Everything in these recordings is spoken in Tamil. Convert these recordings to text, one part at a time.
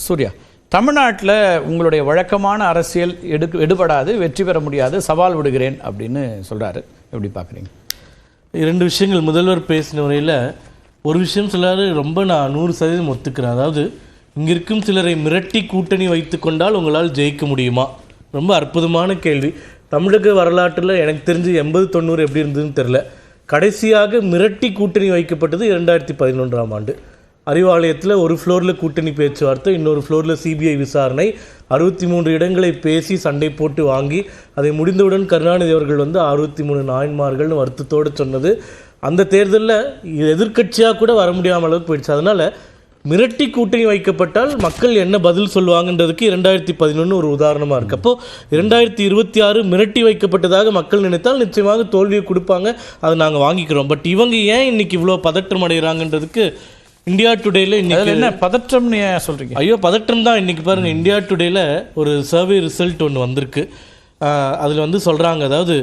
சூர்யா, தமிழ்நாட்டில் உங்களுடைய வழக்கமான அரசியல் எடுபடாது, வெற்றி பெற முடியாது, சவால் விடுகிறேன் அப்படின்னு சொல்கிறாரு. எப்படி பார்க்குறீங்க? இரண்டு விஷயங்கள். முதல்வர் பேசின முறையில் ஒரு விஷயம் சொல்லாரு, ரொம்ப நான் 100% ஒத்துக்கிறேன். அதாவது இங்கே இருக்கும் சிலரை மிரட்டி கூட்டணி வைத்து கொண்டால் உங்களால் ஜெயிக்க முடியுமா? ரொம்ப அற்புதமான கேள்வி. தமிழக வரலாற்றில் எனக்கு தெரிஞ்சு 80-90 எப்படி இருந்ததுன்னு தெரில. கடைசியாக மிரட்டி கூட்டணி வைக்கப்பட்டது 2011ஆம் ஆண்டு. அறிவாலயத்தில் ஒரு ஃப்ளோரில் கூட்டணி பேச்சுவார்த்தை, இன்னொரு ஃப்ளோரில் சிபிஐ விசாரணை, 63 இடங்களை பேசி சண்டை போட்டு வாங்கி அதை முடிந்தவுடன் கருணாநிதி அவர்கள் 63 நாயன்மார்கள்னு வருத்தத்தோடு சொன்னது. அந்த தேர்தலில் எதிர்க்கட்சியாக கூட வர முடியாமல் அளவுக்கு போயிடுச்சு. அதனால் மிரட்டி கூட்டணி வைக்கப்பட்டால் மக்கள் என்ன பதில் சொல்லுவாங்கன்றதுக்கு 2011 ஒரு உதாரணமாக இருக்குது. அப்போது 2026 மிரட்டி வைக்கப்பட்டதாக மக்கள் நினைத்தால் நிச்சயமாக தோல்வியை கொடுப்பாங்க, அதை நாங்கள் வாங்கிக்கிறோம். பட் இவங்க ஏன் இன்றைக்கி இவ்வளோ பதற்றம் அடைகிறாங்கன்றதுக்கு இந்தியா டுடேல இன்னைக்கு என்ன பதற்றம்னு சொல்கிறீங்க? ஐயோ, பதற்றம் தான். இன்றைக்கி பாருங்கள், இந்தியா டுடேல ஒரு சர்வே ரிசல்ட் ஒன்று வந்திருக்கு. அதில் சொல்கிறாங்க, அதாவது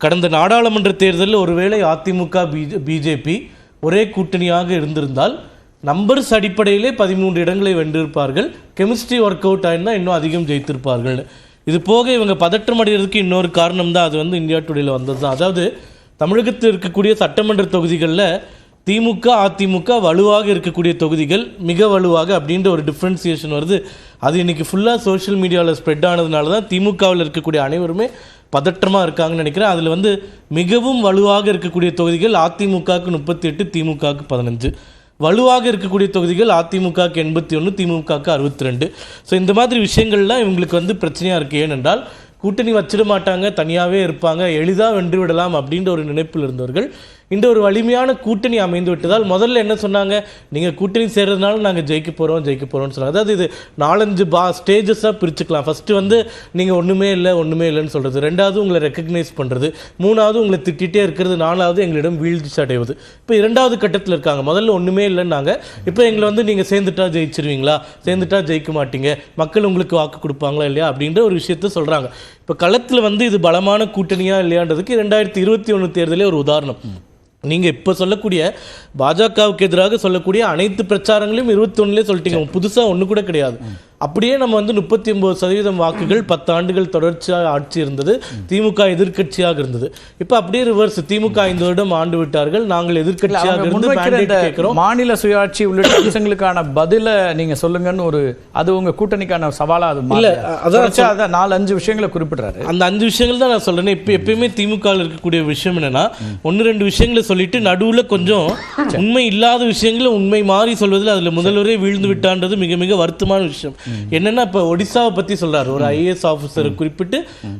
கடந்த நாடாளுமன்ற தேர்தலில் ஒருவேளை அதிமுக பிஜேபி ஒரே கூட்டணியாக இருந்திருந்தால் நம்பர்ஸ் அடிப்படையிலே 13 இடங்களை வென்றிருப்பார்கள். கெமிஸ்ட்ரி ஒர்க் அவுட் ஆயிருந்தால் இன்னும் அதிகம் ஜெயித்திருப்பார்கள். இது போக இவங்க பதற்றம் அடைகிறதுக்கு இன்னொரு காரணம் தான், அது இந்தியா டுடேல வந்தது தான். அதாவது தமிழகத்தில் இருக்கக்கூடிய சட்டமன்ற தொகுதிகளில் திமுக அதிமுக வலுவாக இருக்கக்கூடிய தொகுதிகள் மிக வலுவாக அப்படின்ற ஒரு டிஃப்ரென்சியேஷன் வருது. அது இன்றைக்கி ஃபுல்லாக சோஷியல் மீடியாவில் ஸ்ப்ரெட் ஆனதுனால தான் திமுகவில் இருக்கக்கூடிய அனைவருமே பதற்றமாக இருக்காங்கன்னு நினைக்கிறேன். அதில் மிகவும் வலுவாக இருக்கக்கூடிய தொகுதிகள் அதிமுகவுக்கு 38, திமுகவுக்கு 15. வலுவாக இருக்கக்கூடிய தொகுதிகள் அதிமுகவுக்கு 81, திமுகவுக்கு 62. ஸோ இந்த மாதிரி விஷயங்கள்லாம் இவங்களுக்கு பிரச்சனையாக இருக்குது. ஏனென்றால் கூட்டணி வச்சிட மாட்டாங்க, தனியாகவே இருப்பாங்க, எளிதாக வென்று விடலாம் அப்படின்ற ஒரு நினைப்பில் இருந்தவர்கள் இந்த ஒரு வலிமையான கூட்டணி அமைந்து விட்டதால் முதல்ல என்ன சொன்னாங்க, நீங்கள் கூட்டணி சேர்றதுனால நாங்கள் ஜெயிக்க போகிறோம்னு சொன்னாங்க. அதாவது இது 4-5 ஸ்டேஜஸாக பிரிச்சுக்கலாம். ஃபஸ்ட்டு நீங்கள் ஒன்றுமே இல்லைன்னு சொல்கிறது, ரெண்டாவது உங்களை ரெக்கக்னைஸ் பண்ணுறது, மூணாவது உங்களை திட்டிகிட்டே இருக்கிறது, நாலாவது எங்களிடம் வீழ்ச்சி அடைவது. இப்போ 2வது கட்டத்தில் இருக்காங்க. முதல்ல ஒன்றுமே இல்லைன்னாங்க, இப்போ எங்களை நீங்கள் சேர்ந்துட்டா ஜெயிச்சிருவீங்களா, சேர்ந்துட்டா ஜெயிக்க மாட்டீங்க, மக்கள் உங்களுக்கு வாக்கு கொடுப்பாங்களா இல்லையா அப்படின்ற ஒரு விஷயத்த சொல்கிறாங்க. இப்போ களத்தில் இது பலமான கூட்டணியா இல்லையான்றதுக்கு 2021 தேர்தலே ஒரு உதாரணம். நீங்கள் இப்போ சொல்லக்கூடிய பாஜகவுக்கு எதிராக சொல்லக்கூடிய அனைத்து பிரச்சாரங்களையும் 21லே சொல்லிட்டீங்க, புதுசாக ஒன்று கூட கிடையாது. அப்படியே நம்ம 39% வாக்குகள் 10 ஆண்டுகள் தொடர்ச்சியாக ஆட்சி இருந்தது, திமுக எதிர்கட்சியாக இருந்தது. இப்போ அப்படியே ரிவர்ஸ், திமுக 5 வருடம் ஆண்டு விட்டார்கள், நாங்கள் எதிர்கட்சியாக இருந்து மேண்டேட் கேட்கிறோம். மாநில சுயாட்சி உள்ளிட்ட அம்சங்களுக்கான பதிலை நீங்கள் சொல்லுங்கன்னு அது உங்கள் கூட்டணிக்கான சவாலாக அது இல்லை. அதான் 4-5 விஷயங்களை குறிப்பிட்றாரு. அந்த 5 விஷயங்கள் தான் நான் சொல்கிறேன். இப்போ எப்பயுமே திமுக இருக்கக்கூடிய விஷயம் என்னென்னா, 1-2 விஷயங்களை சொல்லிட்டு நடுவில் கொஞ்சம் உண்மை இல்லாத விஷயங்களை உண்மை மாறி சொல்வதில் அதில் முதல்வரே வீழ்ந்து விட்டான்றது மிக மிக வருத்தமான விஷயம். என்னன்னா, இப்போ ஒடிசாவை பற்றி சொல்றாரு, ஒரு IAS ஆஃபீஸரை குறிப்பிட்டு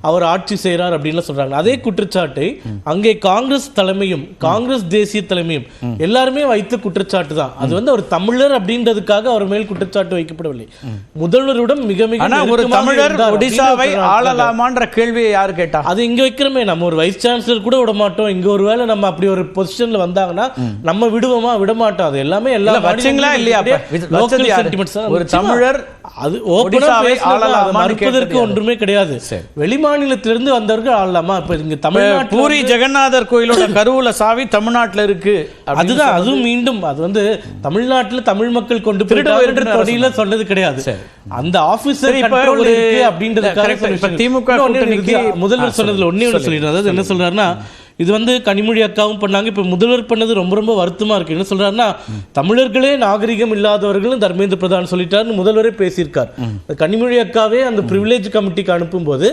அவர் ஆட்சி செய்கிறார் அப்படின்னு சொல்றாங்க. அதே குற்றச்சாட்டை அங்கே காங்கிரஸ் தலைமையும் காங்கிரஸ் தேசிய தலைமையும் எல்லாருமே வைத்த குற்றச்சாட்டு தான். அது ஒரு தமிழர் அப்படின்றதுக்காக அவர் மேல் குற்றச்சாட்டு வைக்கப்படவில்லை. முதல்வரிடம் மிக மிக ஒரு தமிழர் ஒடிசாவை ஆளலாமான்ற கேள்வியை யாரு கேட்டா? அது இங்க வைக்கிறமே, நம்ம ஒரு வைஸ் சான்சலர் கூட விட மாட்டோம். இங்க ஒருவேளை நம்ம அப்படி ஒரு பொசிஷன்ல வந்தாங்கன்னா நம்ம விடுவோமா, விட மாட்டோம். அது எல்லாமே எல்லாம் வச்சீங்களா இல்லையா? ஒரு தமிழர் அது ஓபனாவே மறுப்பதற்கு ஒன்றுமே கிடையாது. வெளிமாநிலத்திலிருந்து வந்தவர்கள் ஆளலாமா? இப்ப இங்க தமிழ்நாட்டு பூரி ஜெகநாதர் கோயிலோட கருவூல சாவி தமிழ்நாட்டுல இருக்கு. அதுதான், அதுவும் மீண்டும் அது தமிழ்நாட்டுல தமிழ் மக்கள் கொண்டு போயிட்டு சொன்னது கிடையாது. அந்த ஆபீசர் அப்படின்றது திமுக முதல்வர் சொன்னதுல ஒன்னே சொல்லிடுறாரு. அதாவது என்ன சொல்றாருன்னா, இது கனிமொழி அக்காவும் பண்ணாங்க, இப்போ முதல்வர் பண்ணது ரொம்ப ரொம்ப வருத்தமாக இருக்குது. என்ன சொல்கிறாருன்னா, தமிழர்களே நாகரிகம் இல்லாதவர்களும் தர்மேந்திர பிரதான் சொல்லிட்டாருன்னு முதல்வரே பேசியிருக்கார். கனிமொழி அக்காவே அந்த ப்ரிவிலேஜ் கமிட்டிக்கு அனுப்பும்போது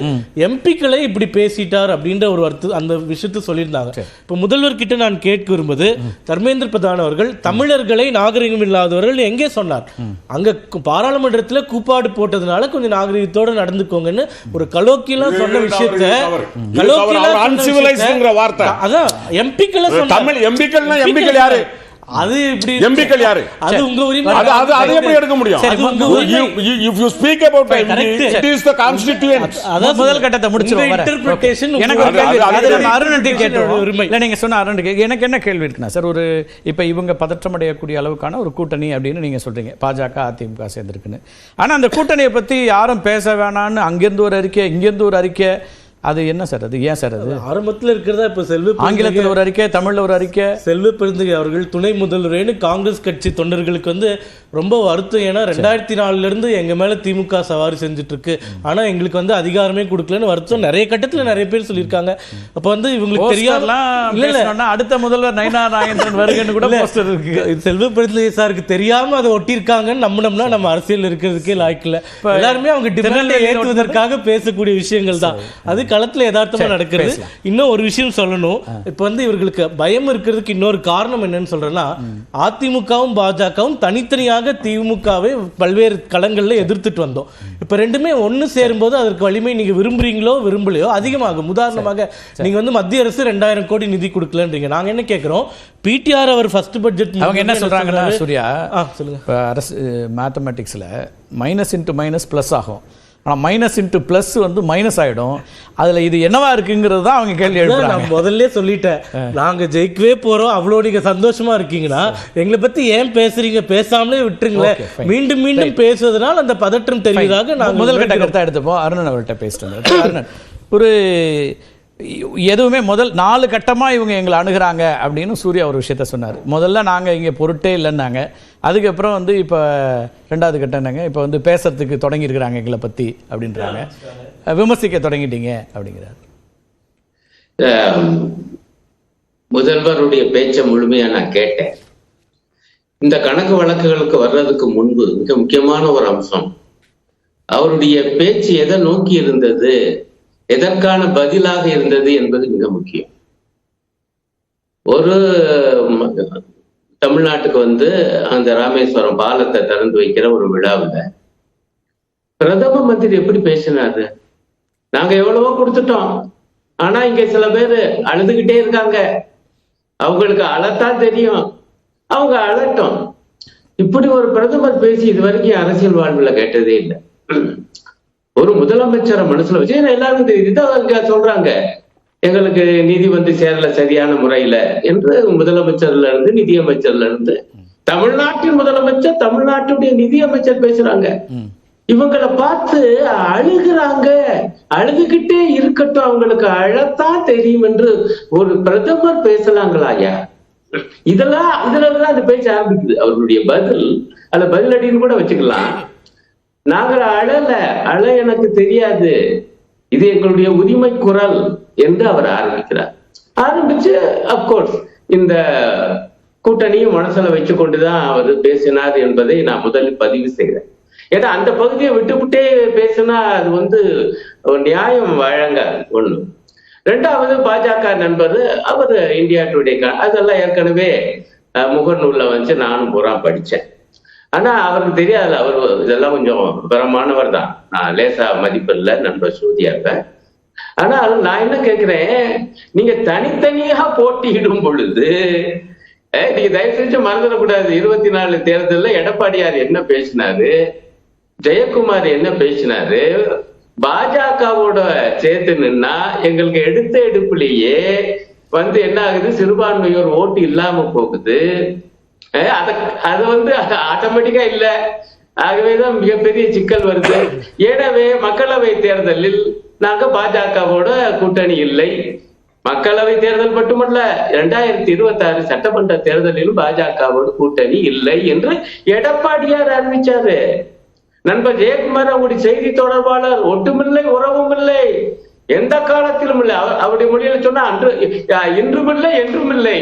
எம்பிக்களை இப்படி பேசிட்டார் அப்படின்ற ஒரு அந்த விஷயத்தை சொல்லியிருந்தாங்க. இப்போ முதல்வர்கிட்ட நான் கேட்க விரும்புவது, தர்மேந்திர பிரதான் அவர்கள் தமிழர்களை நாகரிகம் இல்லாதவர்கள் எங்கே சொன்னார்? அங்கே பாராளுமன்றத்தில் கூப்பாடு போட்டதுனால கொஞ்சம் நாகரிகத்தோடு நடந்துக்கோங்கன்னு ஒரு கலோக்கியெல்லாம் சொன்ன விஷயத்தை அதான் எம்பிக்கள் தமிழ் எம்பிக்கள்னா எம்பிக்கள் யாரு? அது இப்படி எம்பிக்கள் யாரு? அது உங்க உரிமை. அது எப்படி எடுக்க முடியும்? அது உங்க உரிமை. If you speak about it is the constituent. அத முதல் கட்டத்தை முடிச்சிரோம். இன்டர்பிரேஷன் எனக்கு அருணன்டி கேட்டோம். இல்ல நீங்க சொன்ன அருணன்டி எனக்கு என்ன கேள்வி இருக்குன்னா சார், ஒரு இப்ப இவங்க பதற்றம் அடையக்கூடிய அளவுக்கான ஒரு கூட்டணி அப்படின்னு நீங்க சொல்றீங்க, பாஜக அதிமுக சேர்ந்திருக்குன்னு. ஆனா அந்த கூட்டணியை பத்தி யாரும் பேச வேணான்னு அங்கிருந்து ஒரு அறிக்கை, இங்கிருந்து ஒரு அறிக்கை, அது என்ன சார், அது ஏன் சார்? அது ஆரம்பத்தில் இருக்கிறதா இப்போ ஆங்கிலத்தில் ஒரு அறிக்கை, தமிழில் ஒரு அறிக்கை. செல்வ பெருந்தகை அவர்கள் துணை முதல்வரேன்னு காங்கிரஸ் கட்சி தொண்டர்களுக்கு வந்து ரொம்ப வருத்தம். ஏன்னா 2004 எங்க மேல திமுக சவாரி செஞ்சுட்டு இருக்கு, ஆனா எங்களுக்கு வந்து அதிகாரமே கொடுக்கலன்னு வருத்தம் நிறைய கட்டத்துல நிறைய பேர் சொல்லியிருக்காங்க. அப்ப வந்து இவங்களுக்கு தெரியாம அடுத்த முதல்வர் நயினார் நாகேந்திரன் வருகன்னு கூட போஸ்டர் இருக்கு. செல்வ பெருந்தகை சாருக்கு தெரியாம அதை ஒட்டியிருக்காங்கன்னு நம்பினோம்னா நம்ம அரசியல் இருக்கிறதுக்கே லாய்க்கல. எல்லாருமே அவங்க டிமாண்டை ஏற்றுவதற்காக பேசக்கூடிய விஷயங்கள் தான். அது களத்துல யதார்த்தமா நடக்கிறது. இன்னும் ஒரு விஷயம் சொல்லணும். இப்ப வந்து இவர்களுக்கு பயம் இருக்கிறதுக்கு இன்னொரு காரணம் என்னன்னு சொல்றேன்னா, அதிமுகவும் பாஜகவும் தனித்தனியாக திமுகவை பல்வேறு களங்கள்ல எதிர்த்துட்டு வந்தோம். இப்ப ரெண்டுமே ஒன்னு சேரும்போது அதற்கு வலிமை நீங்க விரும்புறீங்களோ விரும்பலையோ அதிகமாகும். உதாரணமாக நீங்க வந்து மத்திய அரசு 2000 கோடி நிதி கொடுக்கலன்றீங்க. நாங்க என்ன கேட்கிறோம், பிடிஆர் அவர் ஃபர்ஸ்ட் பட்ஜெட் அவங்க என்ன சொல்றாங்கன்னா, சூர்யா சொல்லுங்க, அரசு மேத்தமெட்டிக்ஸ்ல மைனஸ் இன்டு மைனஸ் பிளஸ் ஆகும். ஆனால் மைனஸ் இன்ட்டு ப்ளஸ் வந்து மைனஸ் ஆகிடும். அதில் இது என்னவா இருக்குங்கிறது தான் அவங்க கேள்வி எழுப்புறாங்க. நான் முதல்ல சொல்லிட்டேன், நாங்கள் ஜெயிக்கவே போகிறோம், அவ்வளோ நீங்கள் சந்தோஷமா இருக்கீங்கன்னா எங்களை பற்றி ஏன் பேசுறீங்க, பேசாமலே விட்டுருங்களேன். மீண்டும் மீண்டும் பேசுவதனால் அந்த பதற்றம் தெரிவதாக நாங்கள் முதல் கட்ட கருத்தை எடுத்துப்போம். அருணன் அவர்கிட்ட பேசிட்டு அருணன், ஒரு எதுவுமே முதல் 4 கட்டமாக இவங்க எங்களை அணுகிறாங்க அப்படின்னு சூர்யா ஒரு விஷயத்த சொன்னார். முதல்ல நாங்கள் இங்கே பொருட்டே இல்லைன்னாங்க. அதுக்கப்புறம் வந்து இப்போ 2வது கட்டம்னாங்க, இப்போ வந்து பேசுறதுக்கு தொடங்கியிருக்கிறாங்க எங்களை பற்றி அப்படின்றாங்க, விமர்சிக்க தொடங்கிட்டீங்க அப்படிங்கிறார். முதல்வருடைய பேச்சை முழுமையாக நான் கேட்டேன். இந்த கணக்கு வழக்குகளுக்கு வர்றதுக்கு முன்பு மிக முக்கியமான ஒரு அம்சம், அவருடைய பேச்சு எதை நோக்கி இருந்தது, எதற்கான பதிலாக இருந்தது என்பது மிக முக்கியம். ஒரு தமிழ்நாட்டுக்கு வந்து அந்த ராமேஸ்வரம் பாலத்தை திறந்து வைக்கிற ஒரு விழாவில் பிரதம மந்திரி எப்படி பேசினாரு, நாங்க எவ்வளவோ கொடுத்துட்டோம், ஆனா இங்க சில பேர் அழுதுகிட்டே இருக்காங்க, அவங்களுக்கு அழத்தான் தெரியும், அவங்க அழட்டும். இப்படி ஒரு பிரதமர் பேசி இது வரைக்கும் அரசியல் வாழ்வுல கேட்டதே இல்லை. ஒரு முதலமைச்சரை மனசுல வச்சு எல்லாரும் இதுதான் சொல்றாங்க, எங்களுக்கு நிதி வந்து சேரல சரியான முறையில என்று முதலமைச்சர்ல இருந்து நிதியமைச்சர்ல இருந்து தமிழ்நாட்டின் முதலமைச்சர் தமிழ்நாட்டுடைய நிதியமைச்சர் பேசுறாங்க. இவங்களை பார்த்து அழுகிறாங்க, அழுதுகிட்டே இருக்கட்டும், அவங்களுக்கு அழத்தான் தெரியும் என்று ஒரு பிரதமர் பேசலாங்களாயா? இதுலதான் அந்த பேச்சு ஆரம்பிக்குது. அவர்களுடைய பதில் அந்த பதிலடின்னு கூட வச்சுக்கலாம். நாங்கள் அழ எனக்கு தெரியாது, இது எங்களுடைய உரிமை குரல் என்று அவர் ஆரம்பிக்கிறார். ஆரம்பிச்சு அப்கோர்ஸ் இந்த கூட்டணியும் மனசுல வச்சு கொண்டுதான் அவர் பேசினார் என்பதை நான் முதலில் பதிவு செய்கிறேன். ஏன்னா அந்த பகுதியை விட்டுவிட்டே பேசினா அது வந்து ஒரு நியாயம் வழங்காது. ஒண்ணு. 2வது, பாஜக நண்பர் அவர் இந்தியா டுடே அதெல்லாம் ஏற்கனவே முகநூல்ல வந்து நானும் பூரா படிச்சேன். ஆனா அவருக்கு தெரியாது, அவர் இதெல்லாம் கொஞ்சம் விவரமானவர் தான். நான் லேசா மதிப்பில்லை நண்பர் சூர்யாவை. ஆனால் நான் என்ன கேட்கிறேன், நீங்க தனித்தனியாக போட்டியிடும் பொழுது நீங்க தயவு செஞ்சு மறந்துடக்கூடாது. 24 தேர்தலில் எடப்பாடியார் என்ன பேசினாரு, ஜெயக்குமார் என்ன பேசினாரு, பாஜகவோட சேர்த்து நின்னா எங்களுக்கு எடுத்த எடுப்புலயே வந்து என்ன ஆகுது, சிறுபான்மையோர் ஓட்டு இல்லாம போகுது. அது வந்து ஆட்டோமேட்டிக்கா இல்ல, ஆகவேதான் மிகப்பெரிய சிக்கல் வருது. எனவே மக்களவை தேர்தலில் நாங்க பாஜகவோட கூட்டணி இல்லை. மக்களவை தேர்தல் மட்டுமல்ல, 2026 சட்டமன்ற தேர்தலிலும் பாஜகவோட கூட்டணி இல்லை என்று எடப்பாடியார் அறிவிச்சாரு. நண்பர் ஜெயக்குமார் அவருடைய செய்தி தொடர்பாளர், ஒட்டுமில்லை உறவும் இல்லை, எந்த காலத்திலும் இல்லை, அவருடைய மொழியில சொன்னா இன்றும் இல்லை என்றும் இல்லை.